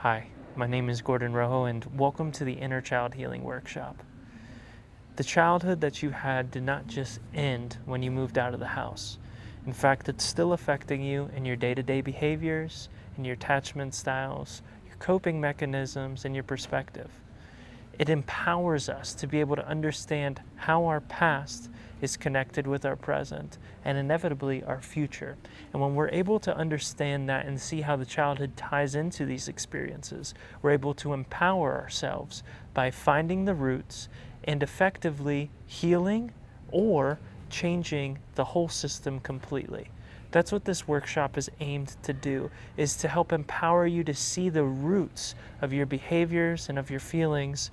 Hi, my name is Gordon Rojo, and welcome to the Inner Child Healing Workshop. The childhood that you had did not just end when you moved out of the house. In fact, it's still affecting you in your day-to-day behaviors, in your attachment styles, your coping mechanisms, and your perspective. It empowers us to be able to understand how our past is connected with our present and inevitably our future. And when we're able to understand that and see how the childhood ties into these experiences, we're able to empower ourselves by finding the roots and effectively healing or changing the whole system completely. That's what this workshop is aimed to do, is to help empower you to see the roots of your behaviors and of your feelings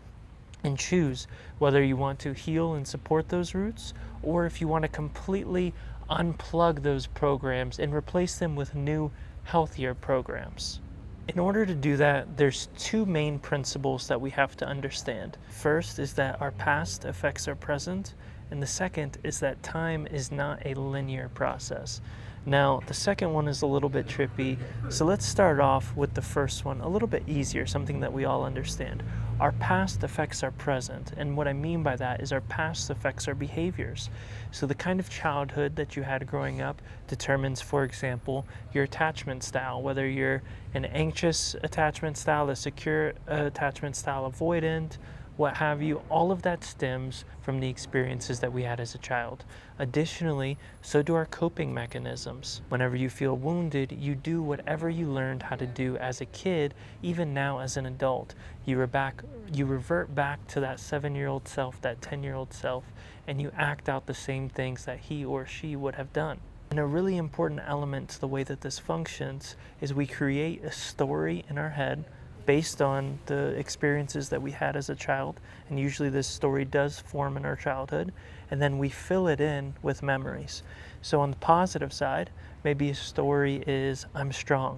and choose whether you want to heal and support those roots or if you want to completely unplug those programs and replace them with new, healthier programs. In order to do that, there's two main principles that we have to understand. First is that our past affects our present, and the second is that time is not a linear process. Now, the second one is a little bit trippy, so let's start off with the first one, a little bit easier, something that we all understand. Our past affects our present, and what I mean by that is our past affects our behaviors. So the kind of childhood that you had growing up determines, for example, your attachment style, whether you're an anxious attachment style, a secure attachment style, avoidant, what have you. All of that stems from the experiences that we had as a child. Additionally, so do our coping mechanisms. Whenever you feel wounded, you do whatever you learned how to do as a kid, even now as an adult. You revert back to that 7-year-old self, that 10-year-old self, and you act out the same things that he or she would have done. And a really important element to the way that this functions is we create a story in our head based on the experiences that we had as a child, and usually this story does form in our childhood, and then we fill it in with memories. So on the positive side, maybe a story is I'm strong,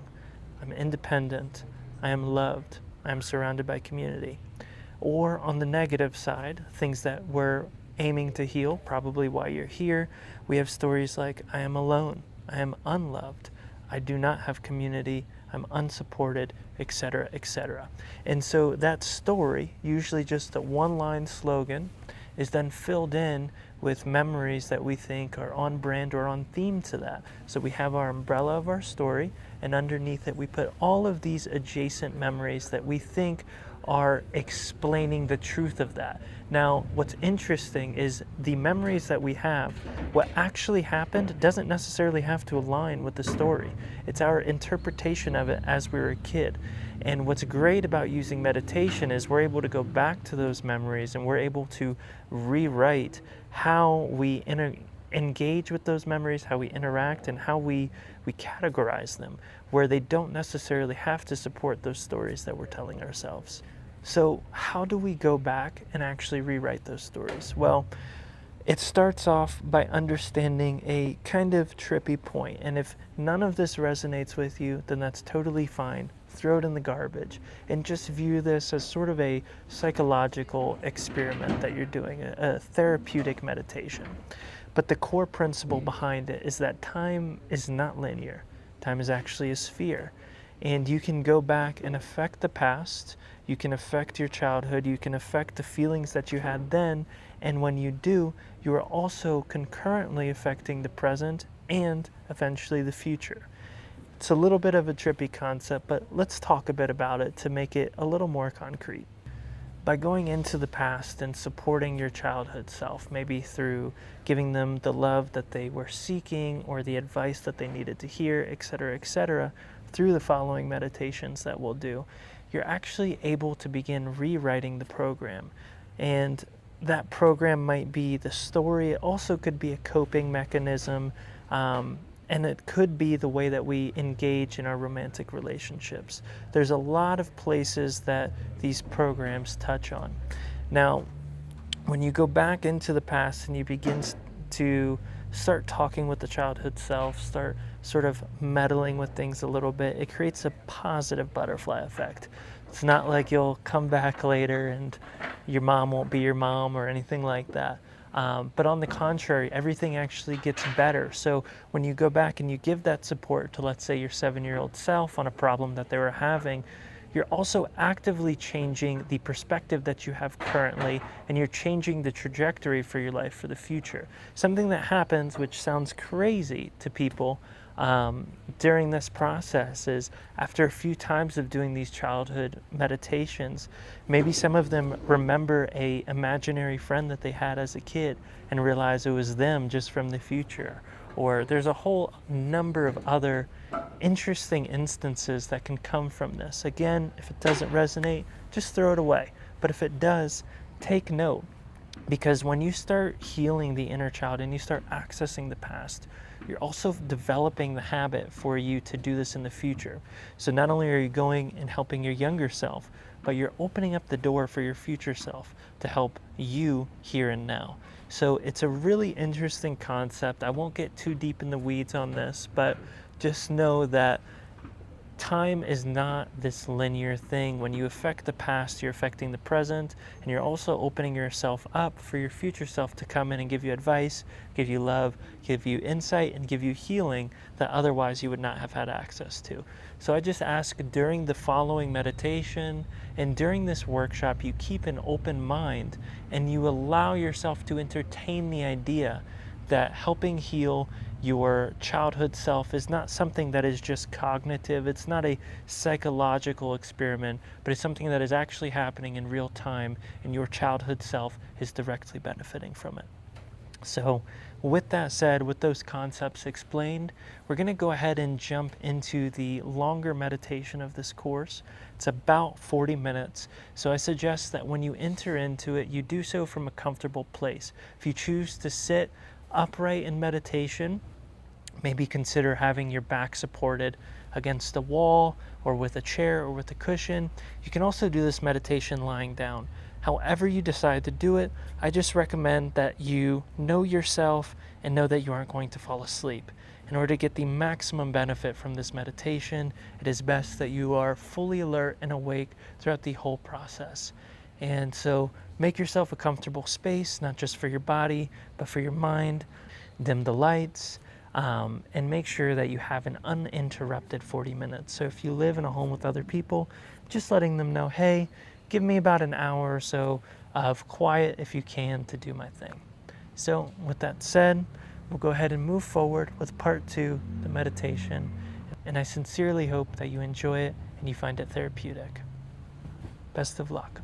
I'm independent, I am loved, I am surrounded by community. Or on the negative side, things that we're aiming to heal, probably why you're here, we have stories like I am alone, I am unloved, I do not have community, I'm unsupported, etc., etc. And so that story, usually just a one-line slogan, is then filled in with memories that we think are on brand or on theme to that. So we have our umbrella of our story, and underneath it we put all of these adjacent memories that we think are explaining the truth of that. Now, what's interesting is the memories that we have, what actually happened doesn't necessarily have to align with the story. It's our interpretation of it as we were a kid. And what's great about using meditation is we're able to go back to those memories and we're able to rewrite how we engage with those memories, how we interact, and how we categorize them, where they don't necessarily have to support those stories that we're telling ourselves. So how do we go back and actually rewrite those stories? Well, it starts off by understanding a kind of trippy point. And if none of this resonates with you, then that's totally fine. Throw it in the garbage and just view this as sort of a psychological experiment that you're doing, a therapeutic meditation. But the core principle behind it is that time is not linear. Time is actually a sphere. And you can go back and affect the past, you can affect your childhood, you can affect the feelings that you had then, and when you do, you are also concurrently affecting the present and eventually the future. It's a little bit of a trippy concept, but let's talk a bit about it to make it a little more concrete. By going into the past and supporting your childhood self, maybe through giving them the love that they were seeking or the advice that they needed to hear, etc., through the following meditations that we'll do, you're actually able to begin rewriting the program. And that program might be the story. It also could be a coping mechanism, and it could be the way that we engage in our romantic relationships. There's a lot of places that these programs touch on. Now, when you go back into the past and you begin to start talking with the childhood self, start sort of meddling with things a little bit, it creates a positive butterfly effect. It's not like you'll come back later and your mom won't be your mom or anything like that. But on the contrary, everything actually gets better. So when you go back and you give that support to, let's say, your 7-year-old self on a problem that they were having, you're also actively changing the perspective that you have currently, and you're changing the trajectory for your life for the future. Something that happens, which sounds crazy to people, during this process is after a few times of doing these childhood meditations, maybe some of them remember a imaginary friend that they had as a kid and realize it was them just from the future. Or there's a whole number of other interesting instances that can come from this. Again, if it doesn't resonate, just throw it away. But if it does, take note. Because when you start healing the inner child and you start accessing the past, you're also developing the habit for you to do this in the future. So not only are you going and helping your younger self, but you're opening up the door for your future self to help you here and now. So it's a really interesting concept. I won't get too deep in the weeds on this, but just know that time is not this linear thing. When you affect the past, you're affecting the present, and you're also opening yourself up for your future self to come in and give you advice, give you love, give you insight, and give you healing that otherwise you would not have had access to. So I just ask during the following meditation and during this workshop, you keep an open mind and you allow yourself to entertain the idea that helping heal your childhood self is not something that is just cognitive. It's not a psychological experiment, but it's something that is actually happening in real time, and your childhood self is directly benefiting from it. So with that said, with those concepts explained, we're going to go ahead and jump into the longer meditation of this course. It's about 40 minutes. So I suggest that when you enter into it, you do so from a comfortable place. If you choose to sit upright in meditation, maybe consider having your back supported against a wall or with a chair or with a cushion. You can also do this meditation lying down. However you decide to do it, I just recommend that you know yourself and know that you aren't going to fall asleep. In order to get the maximum benefit from this meditation, it is best that you are fully alert and awake throughout the whole process. And so make yourself a comfortable space, not just for your body, but for your mind. Dim the lights, and make sure that you have an uninterrupted 40 minutes. So if you live in a home with other people, just letting them know, hey, give me about an hour or so of quiet if you can to do my thing. So with that said, we'll go ahead and move forward with part 2, the meditation. And I sincerely hope that you enjoy it and you find it therapeutic. Best of luck.